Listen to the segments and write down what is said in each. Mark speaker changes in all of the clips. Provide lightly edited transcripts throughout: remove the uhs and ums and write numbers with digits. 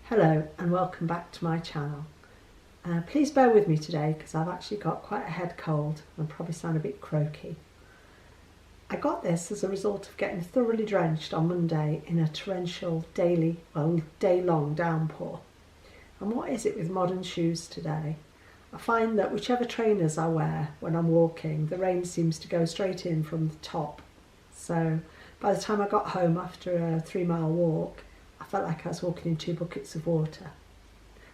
Speaker 1: Hello and welcome back to my channel. Please bear with me today because I've actually got quite a head cold and probably sound a bit croaky. I got this as a result of getting thoroughly drenched on Monday in a torrential day-long downpour. And what is it with modern shoes today? I find that whichever trainers I wear when I'm walking, the rain seems to go straight in from the top. So by the time I got home after a 3-mile walk, I felt like I was walking in 2 buckets of water.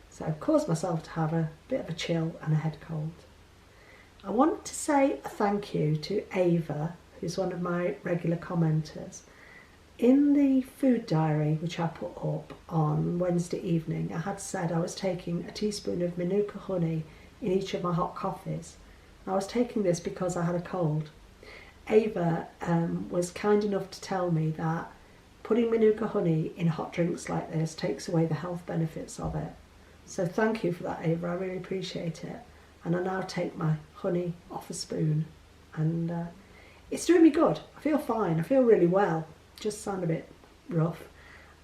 Speaker 1: So I've caused myself to have a bit of a chill and a head cold. I want to say a thank you to Ava, who's one of my regular commenters. In the food diary which I put up on Wednesday evening, I had said I was taking a teaspoon of Manuka honey in each of my hot coffees. I was taking this because I had a cold. Ava was kind enough to tell me that putting Manuka honey in hot drinks like this takes away the health benefits of it. So thank you for that, Ava, I really appreciate it. And I now take my honey off a spoon and it's doing me good. I feel fine, I feel really well, just sound a bit rough.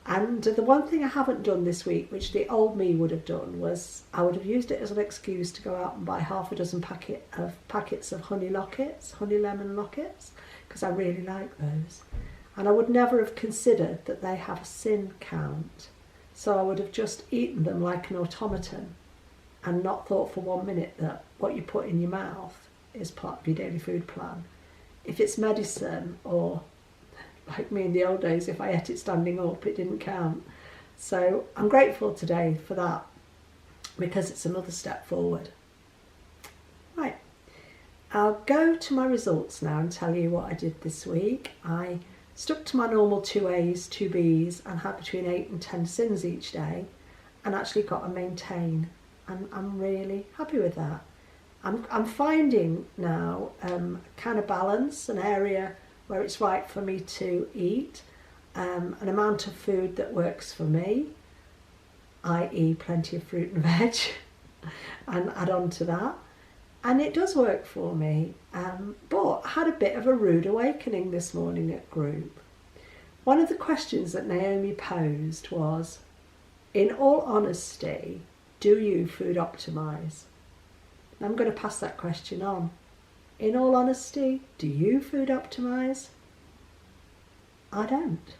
Speaker 1: And the one thing I haven't done this week, which the old me would have done, was I would have used it as an excuse to go out and buy half a dozen packets of honey lockets, honey lemon lockets, because I really like those. And I would never have considered that they have a sin count. So I would have just eaten them like an automaton and not thought for 1 minute that what you put in your mouth is part of your daily food plan. If it's medicine, or like me in the old days, if I ate it standing up, it didn't count. So I'm grateful today for that because it's another step forward. Right, I'll go to my results now and tell you what I did this week. I stuck to my normal 2 A's, 2 B's and had between 8 and 10 sins each day and actually got a maintain, and I'm really happy with that. I'm finding now kind of balance, an area where it's right for me to eat, an amount of food that works for me, i.e. plenty of fruit and veg, and add on to that. And it does work for me, but I had a bit of a rude awakening this morning at group. One of the questions that Naomi posed was, in all honesty, do you food optimise? I'm going to pass that question on. In all honesty, do you food optimise? I don't.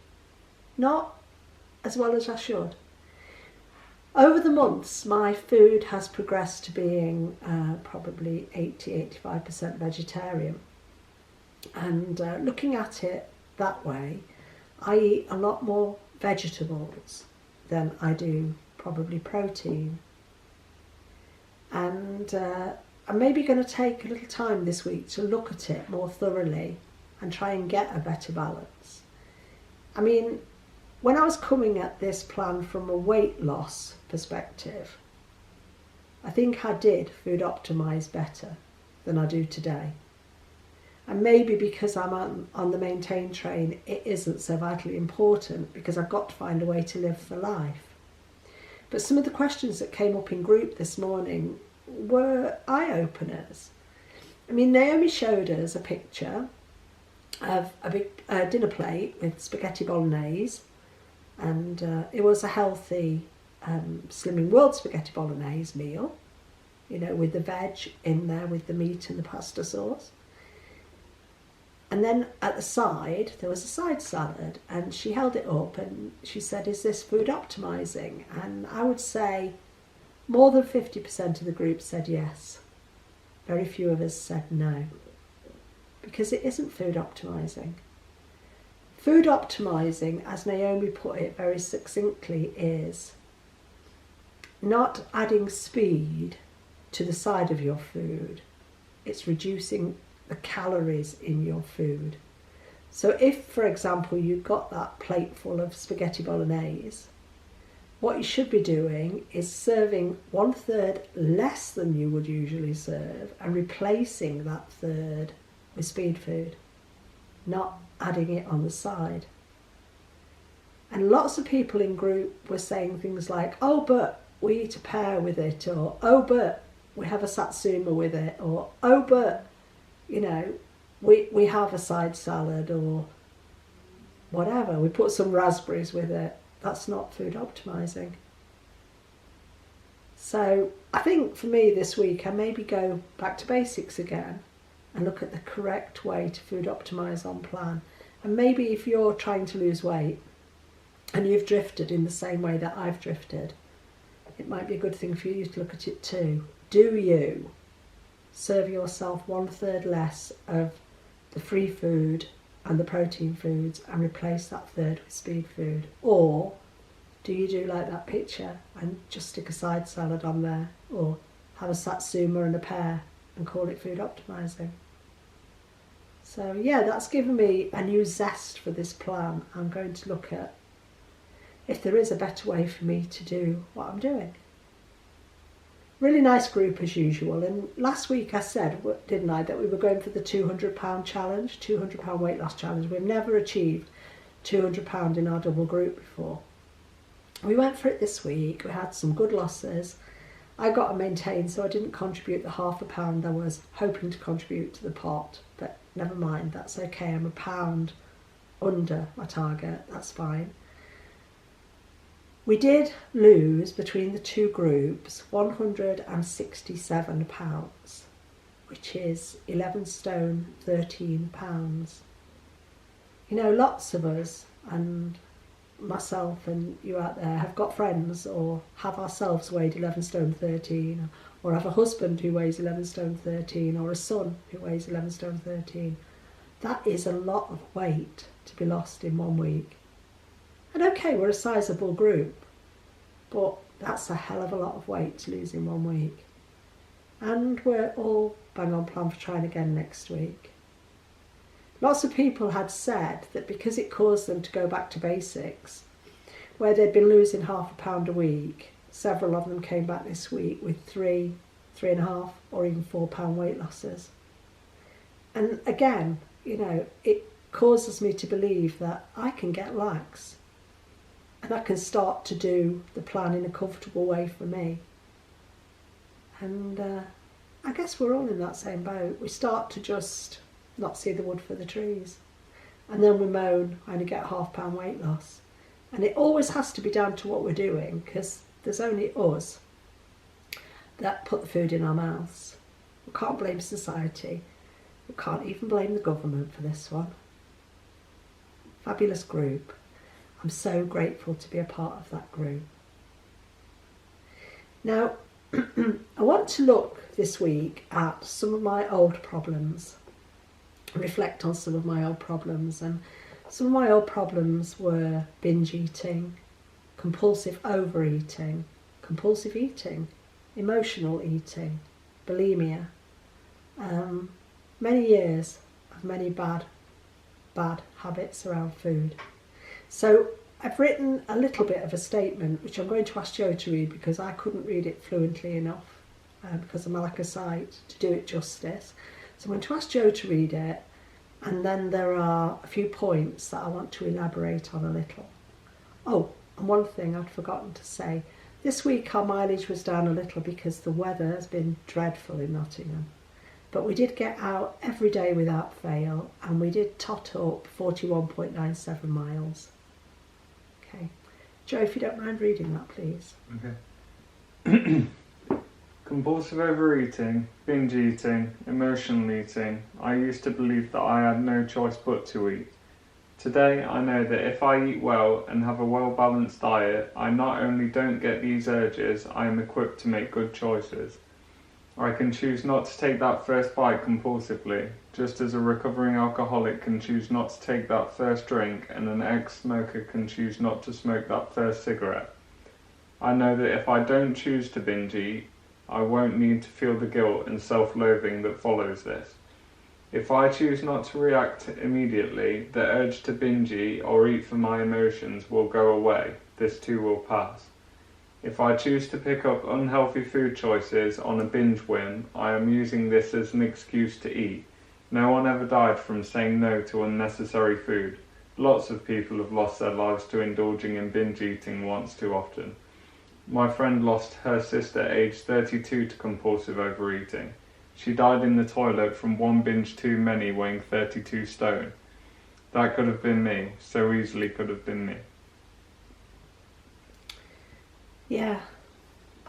Speaker 1: Not as well as I should. Over the months, my food has progressed to being probably 80–85% vegetarian. And looking at it that way, I eat a lot more vegetables than I do probably protein. And I'm maybe going to take a little time this week to look at it more thoroughly and try and get a better balance. I mean, when I was coming at this plan from a weight loss perspective, I think I did food optimise better than I do today. And maybe because I'm on the maintain train, it isn't so vitally important because I've got to find a way to live for life. But some of the questions that came up in group this morning were eye-openers. I mean, Naomi showed us a picture of a big dinner plate with spaghetti bolognese, and it was a healthy Slimming World spaghetti bolognese meal, you know, with the veg in there with the meat and the pasta sauce. And then at the side there was a side salad, and she held it up and she said, is this food optimising? And I would say more than 50% of the group said yes. Very few of us said no, because it isn't food optimising. Food optimising, as Naomi put it very succinctly, is not adding speed to the side of your food. It's reducing the calories in your food. So if, for example, you've got that plate full of spaghetti bolognese, what you should be doing is serving 1/3 less than you would usually serve and replacing that third with speed food, not adding it on the side. And lots of people in group were saying things like, oh, but we eat a pear with it, or oh, but we have a satsuma with it, or oh, but you know, we have a side salad, or whatever, we put some raspberries with it. That's not food optimising. So I think for me this week, I maybe go back to basics again and look at the correct way to food optimise on plan. And maybe if you're trying to lose weight and you've drifted in the same way that I've drifted, it might be a good thing for you to look at it too. Do you serve yourself 1/3 less of the free food and the protein foods and replace that third with speed food? Or do you do like that picture and just stick a side salad on there, or have a satsuma and a pear and call it food optimising? So yeah, that's given me a new zest for this plan. I'm going to look at if there is a better way for me to do what I'm doing. Really nice group as usual, and last week I said, didn't I, that we were going for the £200 challenge, £200 weight loss challenge. We've never achieved £200 in our double group before. We went for it this week. We had some good losses. I got to maintain, so I didn't contribute the £0.5 I was hoping to contribute to the pot, but never mind, that's okay. I'm £1 under my target, that's fine. We did lose between the two groups £167, which is 11 stone 13 pounds. You know, lots of us, and myself and you out there, have got friends or have ourselves weighed 11 stone 13, or have a husband who weighs 11 stone 13, or a son who weighs 11 stone 13. That is a lot of weight to be lost in 1 week. And okay, we're a sizable group, but that's a hell of a lot of weight to lose in 1 week. And we're all bang on plan for trying again next week. Lots of people had said that because it caused them to go back to basics, where they'd been losing £0.5 a week, several of them came back this week with 3, 3.5 or even £4 weight losses. And again, you know, it causes me to believe that I can get lax and I can start to do the plan in a comfortable way for me. And I guess we're all in that same boat. We start to just not see the wood for the trees. And then we moan, I only get £0.5 weight loss. And it always has to be down to what we're doing, because there's only us that put the food in our mouths. We can't blame society. We can't even blame the government for this one. Fabulous group. I'm so grateful to be a part of that group. Now, I want to look this week at some of my old problems, reflect on some of my old problems. And some of my old problems were binge eating, compulsive overeating, compulsive eating, emotional eating, bulimia. Many years of many bad habits around food. So I've written a little bit of a statement, which I'm going to ask Joe to read because I couldn't read it fluently enough because of my lack of sight to do it justice. So I'm going to ask Joe to read it, and then there are a few points that I want to elaborate on a little. Oh, and one thing I'd forgotten to say. This week our mileage was down a little because the weather has been dreadful in Nottingham. But we did get out every day without fail, and we did tot up 41.97 miles. Okay. Joe, if you don't mind reading that, please.
Speaker 2: Okay. Compulsive overeating, binge eating, emotional eating. I used to believe that I had no choice but to eat. Today I know that if I eat well and have a well-balanced diet, I not only don't get these urges, I am equipped to make good choices. I can choose not to take that first bite compulsively, just as a recovering alcoholic can choose not to take that first drink and an ex-smoker can choose not to smoke that first cigarette. I know that if I don't choose to binge eat, I won't need to feel the guilt and self-loathing that follows this. If I choose not to react immediately, the urge to binge eat or eat for my emotions will go away. This too will pass. If I choose to pick up unhealthy food choices on a binge whim, I am using this as an excuse to eat. No one ever died from saying no to unnecessary food. Lots of people have lost their lives to indulging in binge eating once too often. My friend lost her sister aged 32 to compulsive overeating. She died in the toilet from one binge too many, weighing 32 stone. That could have been me, so easily could have been me.
Speaker 1: Yeah,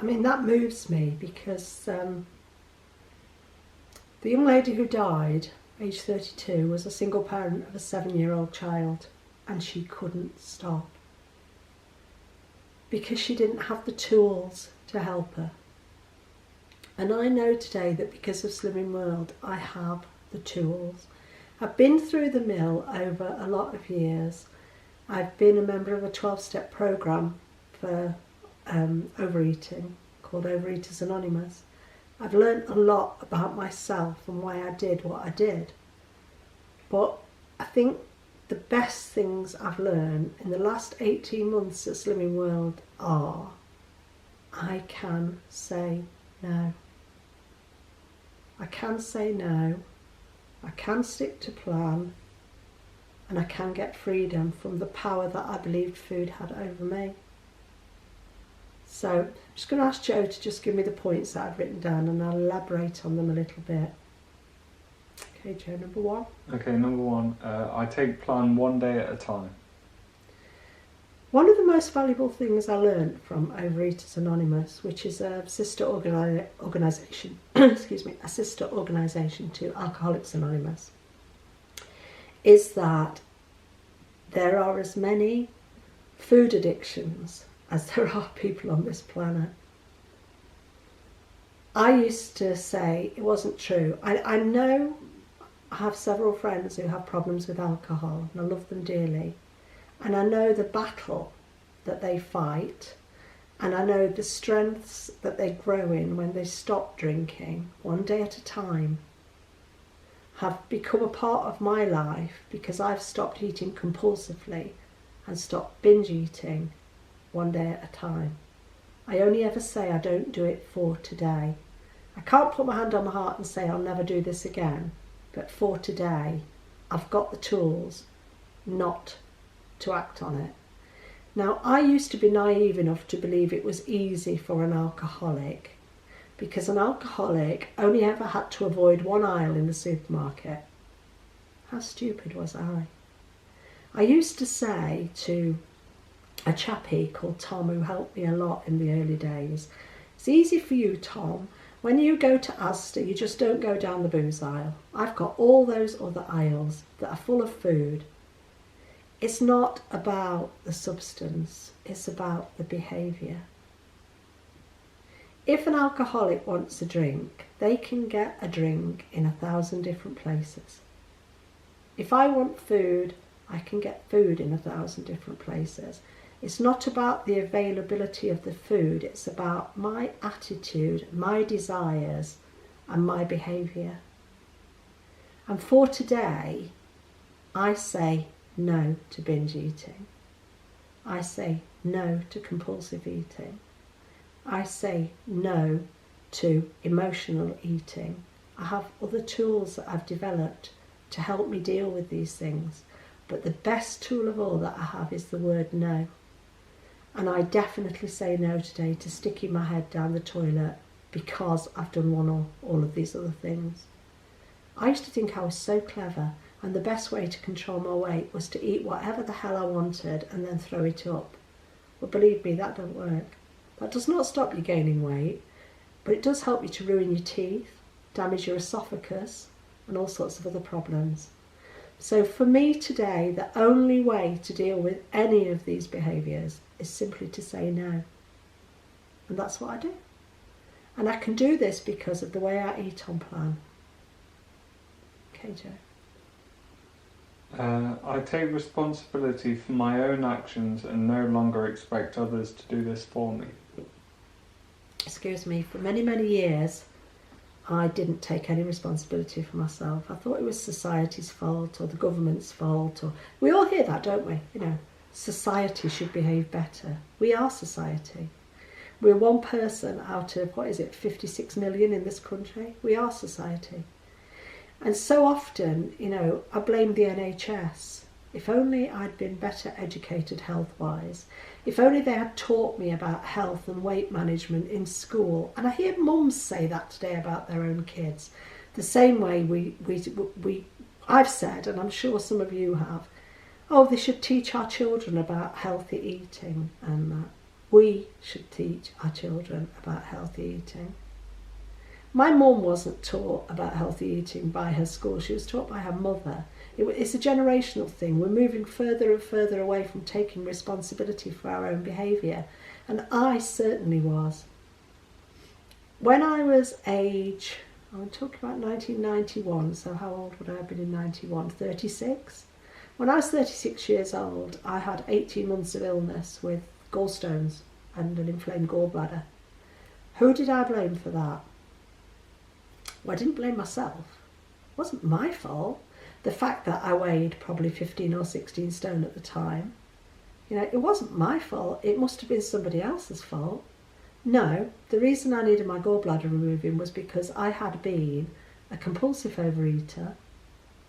Speaker 1: I mean, that moves me because the young lady who died, age 32, was a single parent of a 7-year-old child, and she couldn't stop because she didn't have the tools to help her. And I know today that because of Slimming World, I have the tools. I've been through the mill over a lot of years. I've been a member of a 12-step program for overeating called Overeaters Anonymous. I've learned a lot about myself and why I did what I did. But I think the best things I've learned in the last 18 months at Slimming World are I can say no. I can say no, I can stick to plan, and I can get freedom from the power that I believed food had over me. So I'm just going to ask Joe to just give me the points that I've written down, and I'll elaborate on them a little bit. Okay, Joe, number 1.
Speaker 2: Okay, number 1, I take plan one day at a time.
Speaker 1: One of the most valuable things I learned from Overeaters Anonymous, which is a sister organisation, excuse me, a sister organisation to Alcoholics Anonymous, is that there are as many food addictions as there are people on this planet. I used to say it wasn't true. I know I have several friends who have problems with alcohol, and I love them dearly. And I know the battle that they fight, and I know the strengths that they grow in when they stop drinking, one day at a time, have become a part of my life because I've stopped eating compulsively and stopped binge eating one day at a time. I only ever say I don't do it for today. I can't put my hand on my heart and say I'll never do this again, but for today, I've got the tools not to act on it. Now, I used to be naive enough to believe it was easy for an alcoholic, because an alcoholic only ever had to avoid one aisle in the supermarket. How stupid was I? I used to say to a chappie called Tom, who helped me a lot in the early days, it's easy for you, Tom. When you go to Asda, you just don't go down the booze aisle. I've got all those other aisles that are full of food. It's not about the substance, it's about the behaviour. If an alcoholic wants a drink, they can get a drink in 1,000 different places. If I want food, I can get food in 1,000 different places. It's not about the availability of the food, it's about my attitude, my desires, and my behaviour. And for today, I say no to binge eating. I say no to compulsive eating. I say no to emotional eating. I have other tools that I've developed to help me deal with these things. But the best tool of all that I have is the word no. And I definitely say no today to sticking my head down the toilet because I've done one or all of these other things. I used to think I was so clever, and the best way to control my weight was to eat whatever the hell I wanted and then throw it up. But believe me, that don't work. That does not stop you gaining weight, but it does help you to ruin your teeth, damage your esophagus, and all sorts of other problems. So for me today, the only way to deal with any of these behaviours is simply to say no. And that's what I do. And I can do this because of the way I eat on plan. Okay, Joe.
Speaker 2: I take responsibility for my own actions and no longer expect others to do this for me.
Speaker 1: Excuse me, for many, many years, I didn't take any responsibility for myself. I thought it was society's fault or the government's fault. Or we all hear that, don't we? You know, society should behave better. We are society. We're one person out of, 56 million in this country? We are society. And so often, you know, I blame the NHS. If only I'd been better educated health-wise. If only they had taught me about health and weight management in school. And I hear mums say that today about their own kids. The same way I've said, and I'm sure some of you have, oh, they should teach our children about healthy eating and that. we should teach our children about healthy eating. My mum wasn't taught about healthy eating by her school. She was taught by her mother. It's a generational thing. We're moving further and further away from taking responsibility for our own behaviour. And I certainly was. When I was I'm talking about 1991, so how old would I have been in 91? 36? When I was 36 years old, I had 18 months of illness with gallstones and an inflamed gallbladder. Who did I blame for that? Well, I didn't blame myself. It wasn't my fault. The fact that I weighed probably 15 or 16 stone at the time, it wasn't my fault. It must have been somebody else's fault. No, the reason I needed my gallbladder removing was because I had been a compulsive overeater,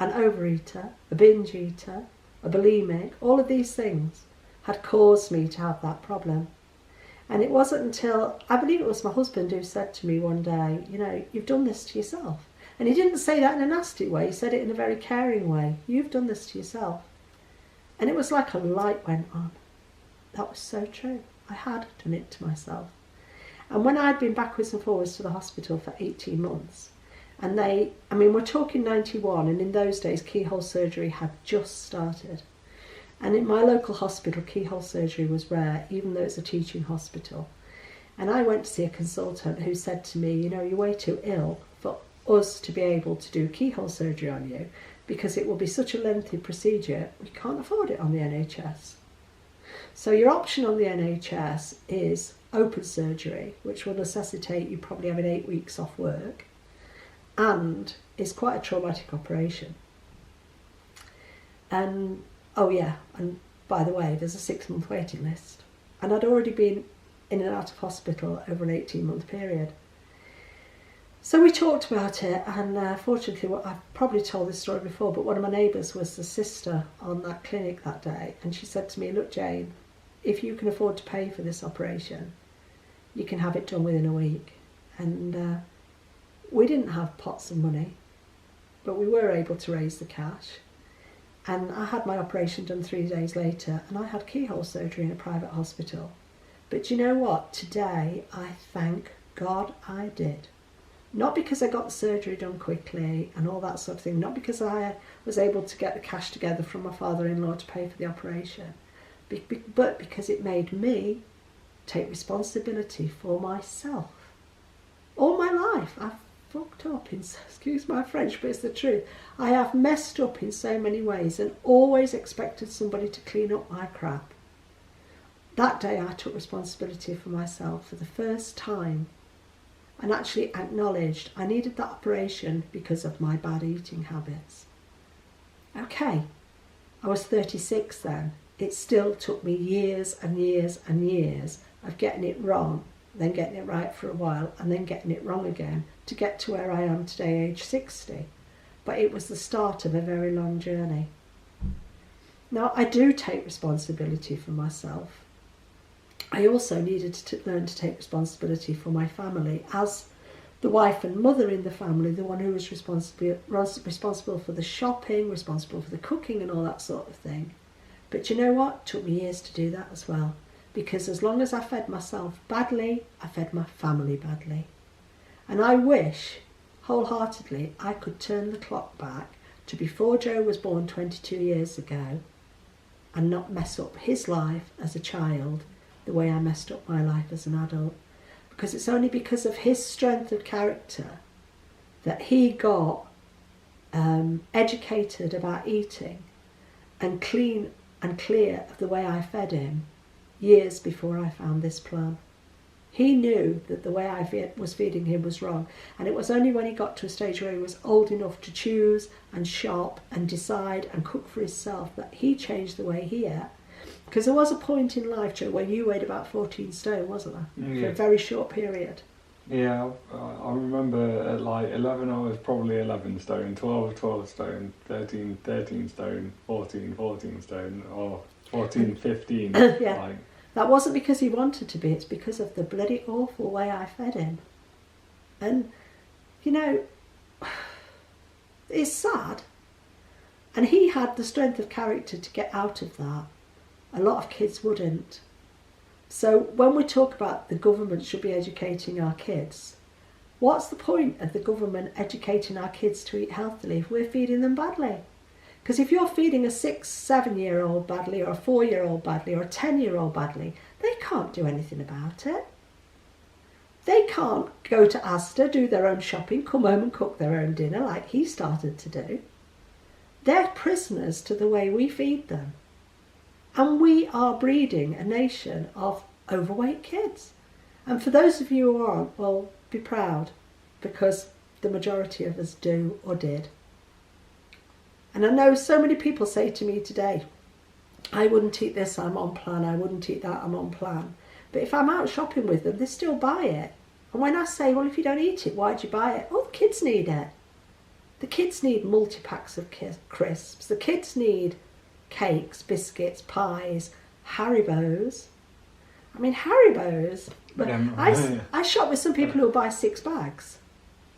Speaker 1: an overeater, a binge eater, a bulimic. All of these things had caused me to have that problem. And it wasn't until, I believe it was my husband who said to me one day, you've done this to yourself. And he didn't say that in a nasty way, he said it in a very caring way. You've done this to yourself. And it was like a light went on. That was so true. I had done it to myself. And when I'd been backwards and forwards to the hospital for 18 months, and we're talking 91, and in those days keyhole surgery had just started. And in my local hospital, keyhole surgery was rare, even though it's a teaching hospital. And I went to see a consultant who said to me, you're way too ill for us to be able to do keyhole surgery on you, because it will be such a lengthy procedure, we can't afford it on the NHS. So your option on the NHS is open surgery, which will necessitate you probably having 8 weeks off work, and is quite a traumatic operation. And and by the way, there's a 6-month waiting list. And I'd already been in and out of hospital over an 18-month period. So we talked about it, and fortunately, I've probably told this story before, but one of my neighbours was the sister on that clinic that day, and she said to me, look, Jane, if you can afford to pay for this operation, you can have it done within a week. And we didn't have pots of money, but we were able to raise the cash. And I had my operation done 3 days later, and I had keyhole surgery in a private hospital. But you know what? Today, I thank God I did. Not because I got the surgery done quickly and all that sort of thing, not because I was able to get the cash together from my father-in-law to pay for the operation, but because it made me take responsibility for myself. All my life, I've fucked up, excuse my French, but it's the truth. I have messed up in so many ways and always expected somebody to clean up my crap. That day I took responsibility for myself for the first time and actually acknowledged I needed that operation because of my bad eating habits. Okay, I was 36 then. It still took me years and years and years of getting it wrong, then getting it right for a while, and then getting it wrong again to get to where I am today, age 60. But it was the start of a very long journey. Now, I do take responsibility for myself. I also needed to learn to take responsibility for my family as the wife and mother in the family, the one who was responsible for the shopping, responsible for the cooking and all that sort of thing. But you know what? It took me years to do that as well. Because as long as I fed myself badly, I fed my family badly. And I wish, wholeheartedly, I could turn the clock back to before Joe was born 22 years ago and not mess up his life as a child the way I messed up my life as an adult. Because it's only because of his strength of character that he got educated about eating and clean and clear of the way I fed him years before I found this plan. He knew that the way I was feeding him was wrong, and it was only when he got to a stage where he was old enough to choose and shop and decide and cook for himself that he changed the way he ate. Because there was a point in life, Joe, where you weighed about 14 stone, wasn't there?
Speaker 2: Yeah.
Speaker 1: For a very short period.
Speaker 2: Yeah, I remember at like 11 I was probably 11 stone, 12 stone, 13 stone, 14 stone, or 15.
Speaker 1: Yeah.
Speaker 2: Like.
Speaker 1: That wasn't because he wanted to be, it's because of the bloody awful way I fed him. And, it's sad. And he had the strength of character to get out of that. A lot of kids wouldn't. So when we talk about the government should be educating our kids, what's the point of the government educating our kids to eat healthily if we're feeding them badly? Because if you're feeding a 6-7-year-old badly, or a 4-year-old badly, or a 10-year-old badly, they can't do anything about it. They can't go to Asda, do their own shopping, come home and cook their own dinner like he started to do. They're prisoners to the way we feed them. And we are breeding a nation of overweight kids. And for those of you who aren't, well, be proud, because the majority of us do or did. And I know so many people say to me today, I wouldn't eat this, I'm on plan, I wouldn't eat that, I'm on plan. But if I'm out shopping with them, they still buy it. And when I say, well, if you don't eat it, why'd you buy it? Oh, the kids need it. The kids need multi-packs of crisps. The kids need cakes, biscuits, pies, Haribos. I mean, Haribos. But I shop with some people who buy 6 bags.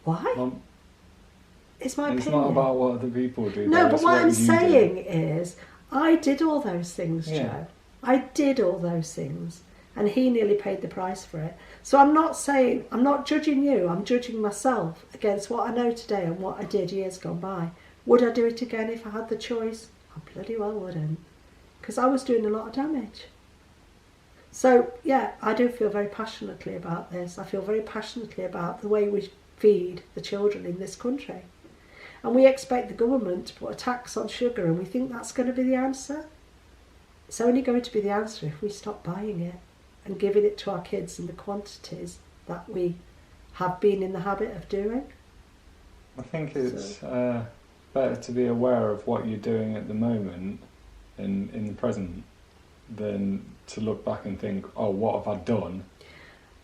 Speaker 1: Why? It's my opinion.
Speaker 2: It's not about what other people do.
Speaker 1: No, but what I'm saying is, I did all those things, Joe. I did all those things. And he nearly paid the price for it. So I'm not judging you, I'm judging myself against what I know today and what I did years gone by. Would I do it again if I had the choice? I bloody well wouldn't. Because I was doing a lot of damage. So, yeah, I do feel very passionately about this. I feel very passionately about the way we feed the children in this country. And we expect the government to put a tax on sugar, and we think that's going to be the answer. It's only going to be the answer if we stop buying it and giving it to our kids in the quantities that we have been in the habit of doing.
Speaker 2: I think it's better to be aware of what you're doing at the moment in the present than to look back and think, oh, what have I done?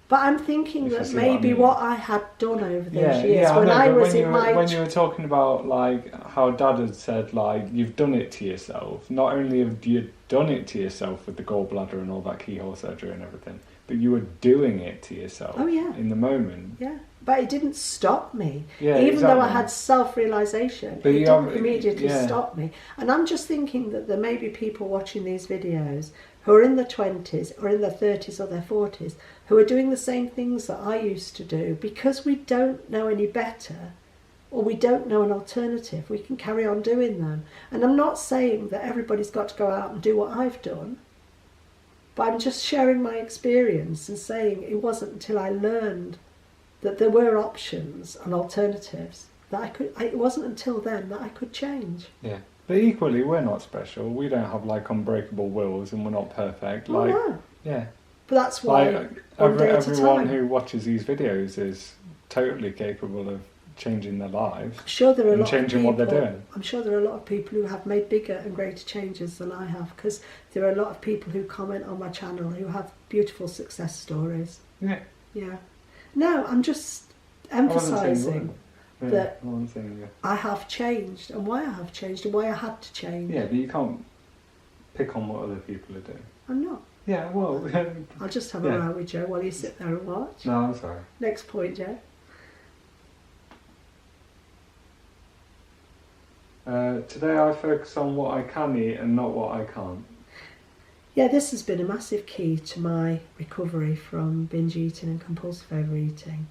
Speaker 1: But I'm thinking that maybe what I had done over those years
Speaker 2: when you were talking about like how Dad had said like you've done it to yourself. Not only have you done it to yourself with the gallbladder and all that keyhole surgery and everything, but you were doing it to yourself.
Speaker 1: Oh yeah.
Speaker 2: In the moment.
Speaker 1: Yeah, but it didn't stop me.
Speaker 2: Yeah,
Speaker 1: even though I had self-realisation, it didn't immediately stop me. And I'm just thinking that there may be people watching these videos who are in their 20s or in their 30s or their 40s who are doing the same things that I used to do because we don't know any better or we don't know an alternative. We can carry on doing them. And I'm not saying that everybody's got to go out and do what I've done, but I'm just sharing my experience and saying it wasn't until I learned that there were options and alternatives that it wasn't until then that I could change.
Speaker 2: Yeah. But equally, we're not special. We don't have like unbreakable wills, and we're not perfect.
Speaker 1: Oh,
Speaker 2: like,
Speaker 1: no.
Speaker 2: Yeah.
Speaker 1: But that's why
Speaker 2: everyone who watches these videos is totally capable of changing their lives.
Speaker 1: I'm sure there are
Speaker 2: and changing what they're doing.
Speaker 1: I'm sure there are a lot of people who have made bigger and greater changes than I have, because there are a lot of people who comment on my channel who have beautiful success stories.
Speaker 2: Yeah.
Speaker 1: Yeah. No, I'm just emphasising that I have changed and why I have changed and why I had to change.
Speaker 2: Yeah, but you can't pick on what other people are doing.
Speaker 1: I'm not.
Speaker 2: Yeah, well...
Speaker 1: I'll just have a row with Joe while you sit there and watch.
Speaker 2: No, I'm sorry.
Speaker 1: Next point, Joe.
Speaker 2: Today I focus on what I can eat and not what I can't.
Speaker 1: Yeah, this has been a massive key to my recovery from binge eating and compulsive overeating.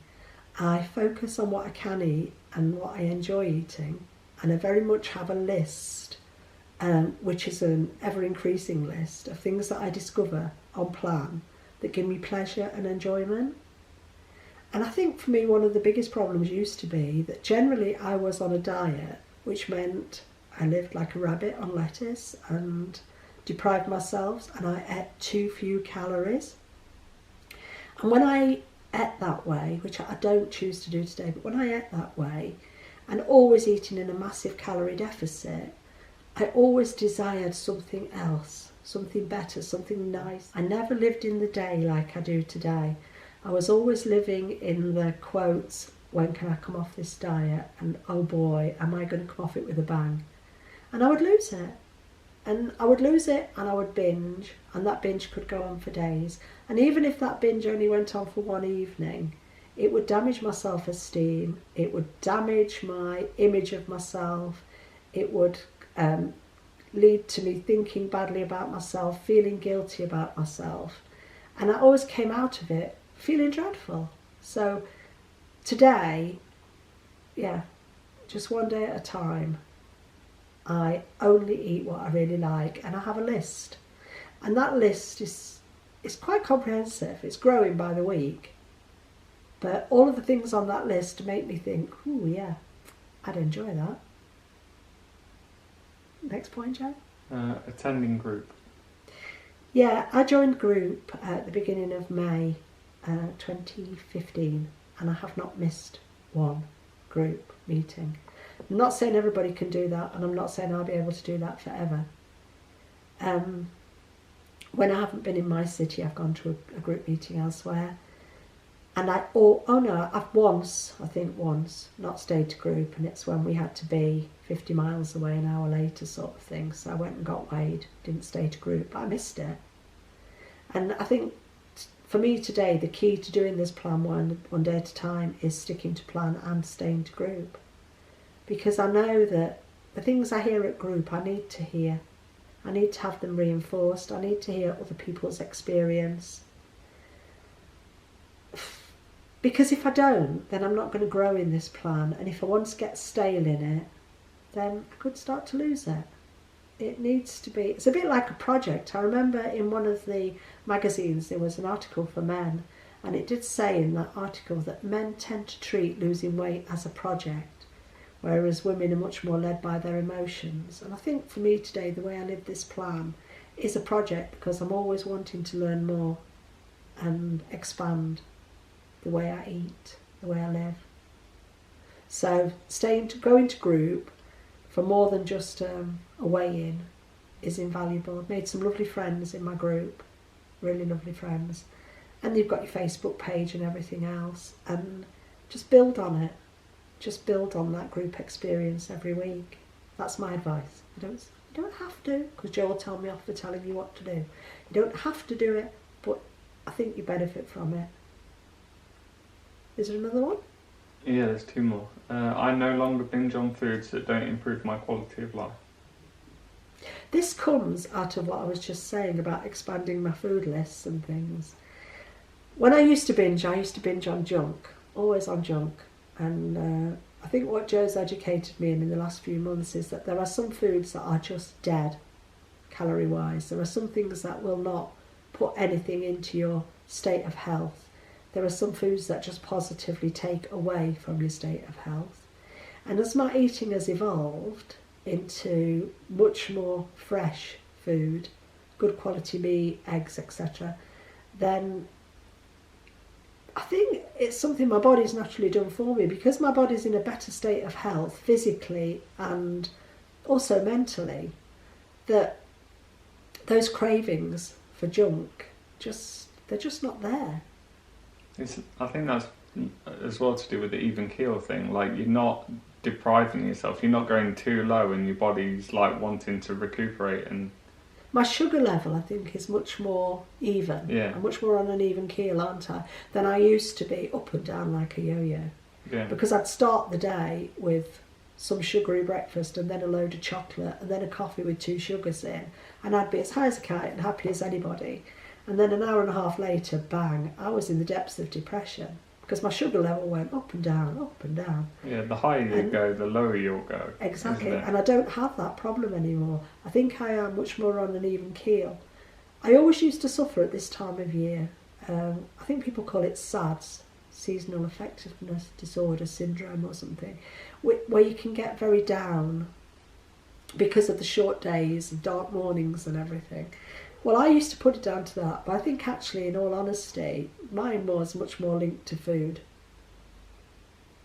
Speaker 1: I focus on what I can eat and what I enjoy eating, and I very much have a list, which is an ever-increasing list of things that I discover on plan that give me pleasure and enjoyment. And I think for me one of the biggest problems used to be that generally I was on a diet, which meant I lived like a rabbit on lettuce and deprived myself, and I ate too few calories. And when I ate that way, which I don't choose to do today, but when I ate that way and always eating in a massive calorie deficit, I always desired something else, something better, something nice. I never lived in the day like I do today. I was always living in the quotes, when can I come off this diet? And oh boy, am I going to come off it with a bang? And I would lose it. And I would lose it and I would binge, and that binge could go on for days. And even if that binge only went on for one evening, it would damage my self-esteem, it would damage my image of myself, it would lead to me thinking badly about myself, feeling guilty about myself. And I always came out of it feeling dreadful. So today, yeah, just one day at a time, I only eat what I really like, and I have a list. And that list is quite comprehensive. It's growing by the week. But all of the things on that list make me think, ooh, yeah, I'd enjoy that. Next point, Joe?
Speaker 2: Attending group.
Speaker 1: Yeah, I joined group at the beginning of May 2015, and I have not missed one group meeting. I'm not saying everybody can do that, and I'm not saying I'll be able to do that forever. When I haven't been in my city, I've gone to a group meeting elsewhere. And I've once not stayed to group, and it's when we had to be 50 miles away an hour later sort of thing. So I went and got weighed, didn't stay to group, but I missed it. And I think for me today, the key to doing this plan one day at a time is sticking to plan and staying to group. Because I know that the things I hear at group, I need to hear. I need to have them reinforced. I need to hear other people's experience. Because if I don't, then I'm not going to grow in this plan. And if I once get stale in it, then I could start to lose it. It needs to be, it's a bit like a project. I remember in one of the magazines there was an article for men, and it did say in that article that men tend to treat losing weight as a project, whereas women are much more led by their emotions. And I think for me today, the way I live this plan is a project, because I'm always wanting to learn more and expand the way I eat, the way I live. So going to group for more than just a weigh-in is invaluable. I've made some lovely friends in my group, really lovely friends. And you've got your Facebook page and everything else, and just build on it. Just build on that group experience every week. That's my advice. You don't have to, because Joe will tell me off for telling you what to do. You don't have to do it, but I think you benefit from it. Is there another one?
Speaker 2: Yeah, there's two more. I no longer binge on foods that don't improve my quality of life.
Speaker 1: This comes out of what I was just saying about expanding my food lists and things. When I used to binge on junk, always on junk. And I think what Joe's educated me in the last few months is that there are some foods that are just dead, calorie-wise. There are some things that will not put anything into your state of health. There are some foods that just positively take away from your state of health. And as my eating has evolved into much more fresh food, good quality meat, eggs, etc., then I think it's something my body's naturally done for me, because my body's in a better state of health physically and also mentally, that those cravings for junk, they're just not there.
Speaker 2: I think that's as well to do with the even keel thing. Like, you're not depriving yourself, you're not going too low, and your body's like wanting to recuperate. And
Speaker 1: my sugar level, I think, is much more even.
Speaker 2: Yeah.
Speaker 1: I'm much more on an even keel, aren't I, than I used to be, up and down like a yo-yo.
Speaker 2: Yeah.
Speaker 1: Because I'd start the day with some sugary breakfast and then a load of chocolate and then a coffee with 2 sugars in, and I'd be as high as a kite and happy as anybody. And then an hour and a half later, bang, I was in the depths of depression, because my sugar level went up and down, up and down.
Speaker 2: Yeah, the higher you go, the lower you'll go.
Speaker 1: Exactly, and I don't have that problem anymore. I think I am much more on an even keel. I always used to suffer at this time of year. I think people call it SADS, Seasonal Affectiveness Disorder Syndrome or something, where you can get very down because of the short days and dark mornings and everything. Well, I used to put it down to that, but I think actually, in all honesty, mine was much more linked to food.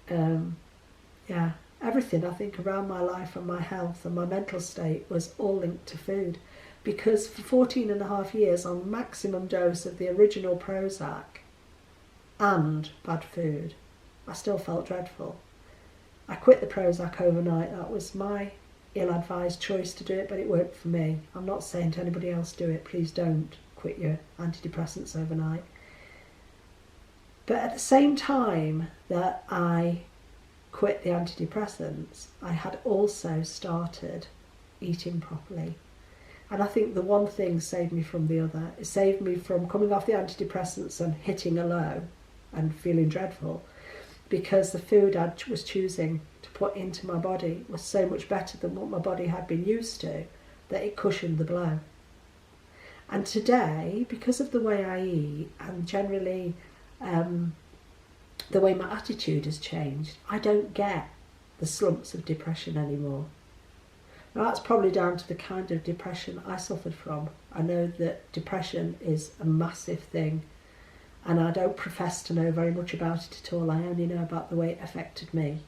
Speaker 1: Everything, I think, around my life and my health and my mental state was all linked to food. Because for 14 and a half years, on maximum dose of the original Prozac and bad food, I still felt dreadful. I quit the Prozac overnight. That was my ill-advised choice to do it, but it worked for me. I'm not saying to anybody else do it. Please don't quit your antidepressants overnight. But at the same time that I quit the antidepressants, I had also started eating properly. And I think the one thing saved me from the other. It saved me from coming off the antidepressants and hitting a low and feeling dreadful, because the food I was choosing to put into my body was so much better than what my body had been used to, that it cushioned the blow. And today, because of the way I eat and generally the way my attitude has changed, I don't get the slumps of depression anymore. Now, that's probably down to the kind of depression I suffered from. I know that depression is a massive thing, and I don't profess to know very much about it at all. I only know about the way it affected me.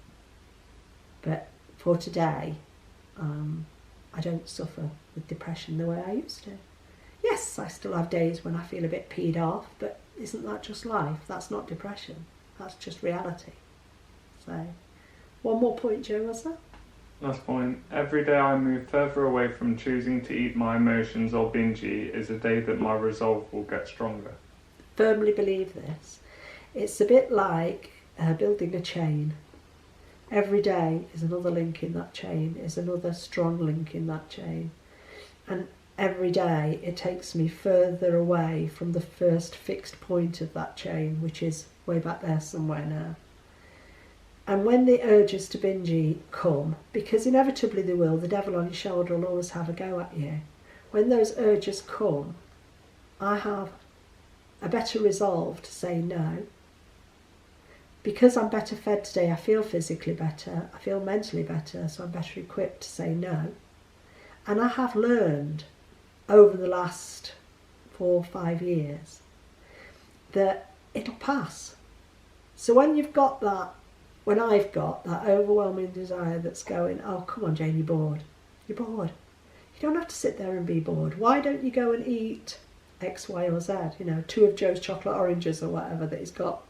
Speaker 1: But for today, I don't suffer with depression the way I used to. Yes, I still have days when I feel a bit peed off, but isn't that just life? That's not depression. That's just reality. So, one more point, Joe, was there?
Speaker 2: Last point. Every day I move further away from choosing to eat my emotions or binge eat is a day that my resolve will get stronger.
Speaker 1: Firmly believe this. It's a bit like building a chain. Every day is another link in that chain, is another strong link in that chain. And every day it takes me further away from the first fixed point of that chain, which is way back there somewhere now. And when the urges to binge eat come, because inevitably they will, the devil on your shoulder will always have a go at you. When those urges come, I have a better resolve to say no. Because I'm better fed today, I feel physically better, I feel mentally better, so I'm better equipped to say no. And I have learned over the last 4 or 5 years that it'll pass. So when I've got that overwhelming desire that's going, oh, come on, Jane, you're bored. You're bored. You don't have to sit there and be bored. Why don't you go and eat X, Y, or Z? 2 of Joe's chocolate oranges or whatever that he's got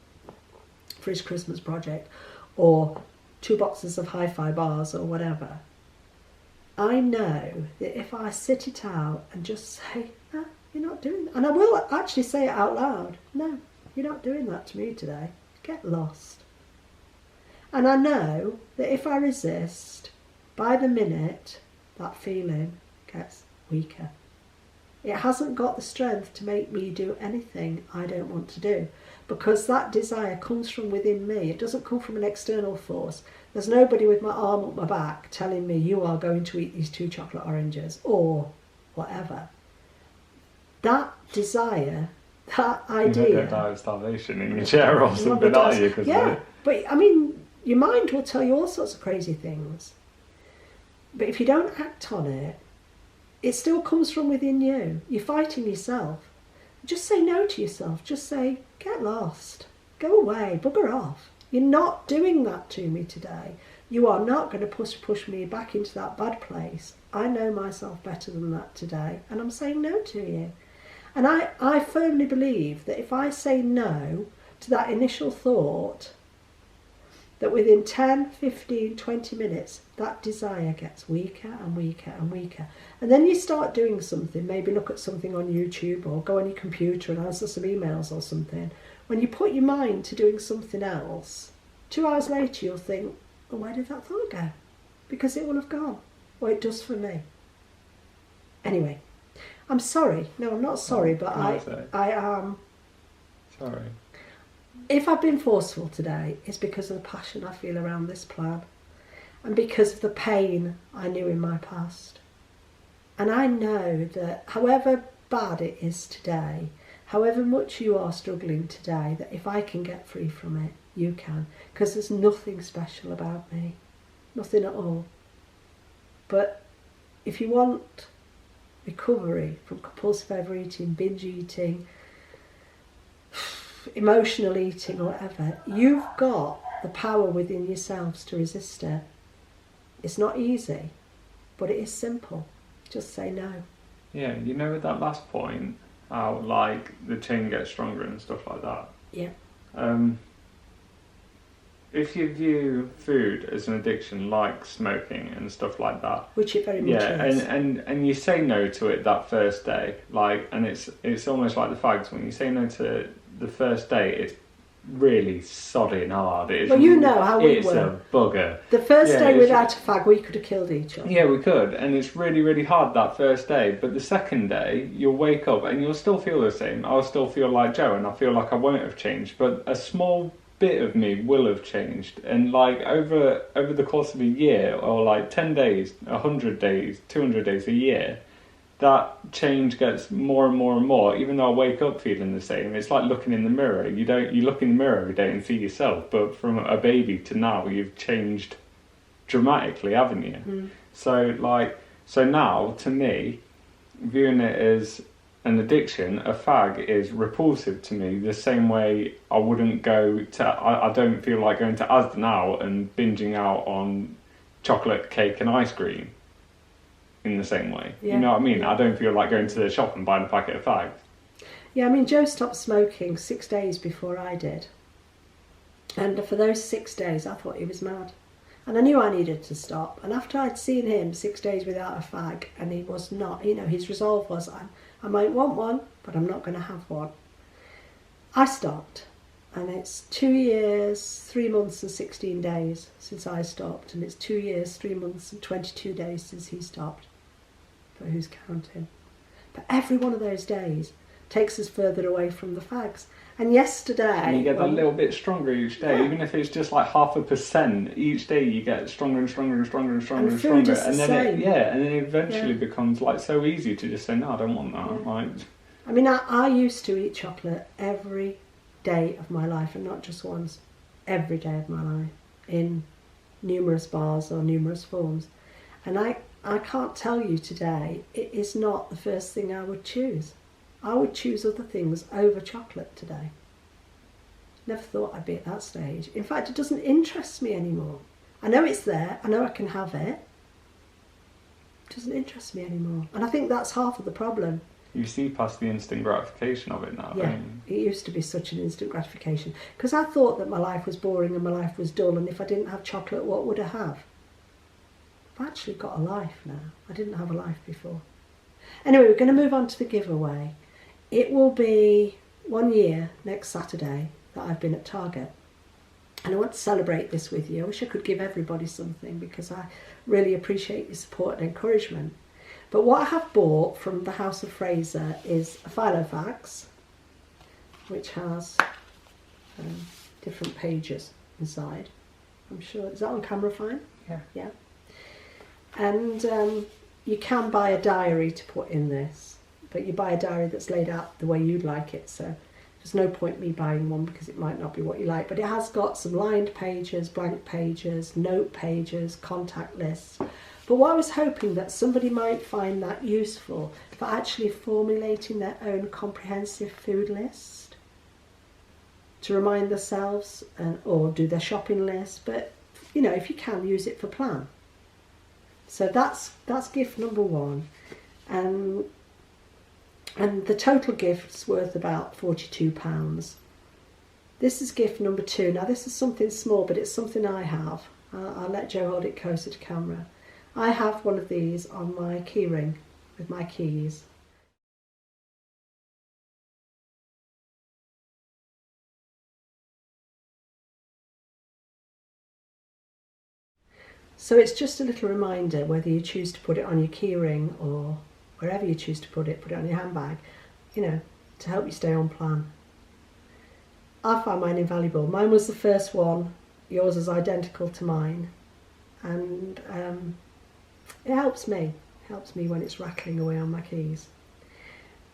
Speaker 1: for his Christmas project, or 2 boxes of hi-fi bars or whatever. I know that if I sit it out and just say, no, you're not doing that. And I will actually say it out loud. No, you're not doing that to me today. Get lost. And I know that if I resist, by the minute, that feeling gets weaker. It hasn't got the strength to make me do anything I don't want to do, because that desire comes from within me. It doesn't come from an external force. There's nobody with my arm up my back telling me you are going to eat these 2 chocolate oranges or whatever. That desire, that idea...
Speaker 2: You don't die of starvation in your chair or something, are you?
Speaker 1: Yeah, but I mean, your mind will tell you all sorts of crazy things. But if you don't act on it, it still comes from within you. You're fighting yourself. Just say no to yourself. Just say, get lost. Go away. Bugger off. You're not doing that to me today. You are not going to push me back into that bad place. I know myself better than that today, and I'm saying no to you. And I firmly believe that if I say no to that initial thought, that within 10, 15, 20 minutes, that desire gets weaker and weaker and weaker. And then you start doing something, maybe look at something on YouTube or go on your computer and answer some emails or something. When you put your mind to doing something else, 2 hours later you'll think, oh, where did that thought go? Because it will have gone. Or it does for me. Anyway, I'm sorry. No, I'm not sorry, but I am...
Speaker 2: Sorry.
Speaker 1: If I've been forceful today, it's because of the passion I feel around this plan and because of the pain I knew in my past. And I know that however bad it is today, however much you are struggling today, that if I can get free from it, you can. Because there's nothing special about me. Nothing at all. But if you want recovery from compulsive overeating, binge eating, emotional eating or whatever, you've got the power within yourselves to resist it. It's not easy, but it is simple. Just say no.
Speaker 2: Yeah, with that last point, how like the chain gets stronger and stuff like that.
Speaker 1: Yeah.
Speaker 2: If you view food as an addiction like smoking and stuff like that,
Speaker 1: which it very much is,
Speaker 2: and you say no to it that first day, like, and it's almost like the fags, when you say no to the first day, it's really sodding hard.
Speaker 1: Well, you know how we
Speaker 2: it's
Speaker 1: were.
Speaker 2: a bugger.
Speaker 1: The first day without a fag, we could have killed each other.
Speaker 2: Yeah, we could, and it's really, really hard that first day. But the second day, you'll wake up and you'll still feel the same. I'll still feel like Joe, and I feel like I won't have changed, but a small bit of me will have changed. And like over the course of a year, or like 10 days, 100 days, 200 days, a year, that change gets more and more and more. Even though I wake up feeling the same, it's like looking in the mirror. You look in the mirror every day and see yourself, but from a baby to now, you've changed dramatically, haven't you? So now, to me, viewing it as an addiction, a fag is repulsive to me. The same way I wouldn't go to, I don't feel like going to Asda now and binging out on chocolate cake and ice cream. In the same way, you know what I mean? I don't feel like going to the shop and buying a packet of fags.
Speaker 1: Yeah, I mean, Joe stopped smoking 6 days before I did. And for those 6 days, I thought he was mad. And I knew I needed to stop. And after I'd seen him 6 days without a fag, and he was not, his resolve was, I might want one, but I'm not going to have one. I stopped. And it's 2 years, 3 months and 16 days since I stopped. And it's 2 years, 3 months and 22 days since he stopped. But who's counting? But every one of those days takes us further away from the fags. And yesterday...
Speaker 2: And you get that little bit stronger each day, even if it's just like 0.5%, each day you get stronger and stronger and stronger and stronger and stronger. And then it eventually becomes like so easy to just say, no, I don't want that.
Speaker 1: Yeah.
Speaker 2: Like,
Speaker 1: I mean, I used to eat chocolate every day of my life, and not just once, every day of my life, in numerous bars or numerous forms. And I can't tell you today, it is not the first thing I would choose. I would choose other things over chocolate today. Never thought I'd be at that stage. In fact, it doesn't interest me anymore. I know it's there, I know I can have it. It doesn't interest me anymore. And I think that's half of the problem.
Speaker 2: You see past the instant gratification of it now, don't you?
Speaker 1: It used to be such an instant gratification. Because I thought that my life was boring and my life was dull, and if I didn't have chocolate, what would I have? I've actually got a life now. I didn't have a life before. Anyway, we're going to move on to the giveaway. It will be 1 year next Saturday that I've been at Target. And I want to celebrate this with you. I wish I could give everybody something because I really appreciate your support and encouragement. But what I have bought from the House of Fraser is a Filofax, which has different pages inside. I'm sure, is that on camera fine? Yeah. And you can buy a diary to put in this, but you buy a diary that's laid out the way you'd like it, so there's no point me buying one because it might not be what you like. But it has got some lined pages, blank pages, note pages, contact lists. But what I was hoping that somebody might find that useful for actually formulating their own comprehensive food list to remind themselves or do their shopping list. But, if you can, use it for plan. So that's gift number one. And the total gift's worth about £42. This is gift number two. Now this is something small, but it's something I have. I'll let Joe hold it closer to camera. I have one of these on my key ring with my keys. So it's just a little reminder, whether you choose to put it on your key ring or wherever you choose to put it on your handbag, to help you stay on plan. I found mine invaluable. Mine was the first one, yours is identical to mine, and it helps me when it's rattling away on my keys.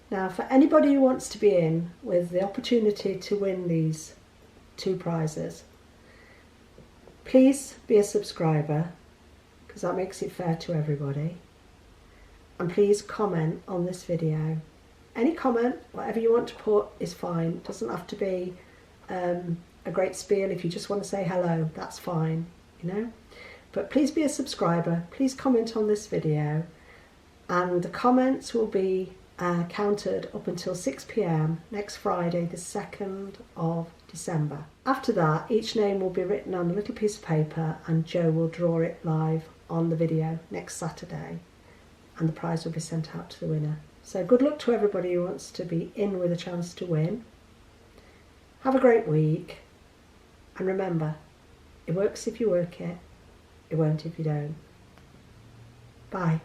Speaker 1: Now, for anybody who wants to be in with the opportunity to win these two prizes, please be a subscriber, because that makes it fair to everybody. And please comment on this video. Any comment, whatever you want to put is fine. It doesn't have to be a great spiel. If you just want to say hello, that's fine, But please be a subscriber, please comment on this video, and the comments will be counted up until 6 p.m. next Friday, the 2nd of December. After that, each name will be written on a little piece of paper and Joe will draw it live on the video next Saturday, and the prize will be sent out to the winner. So good luck to everybody who wants to be in with a chance to win. Have a great week. And remember, it works if you work it. It won't if you don't. Bye.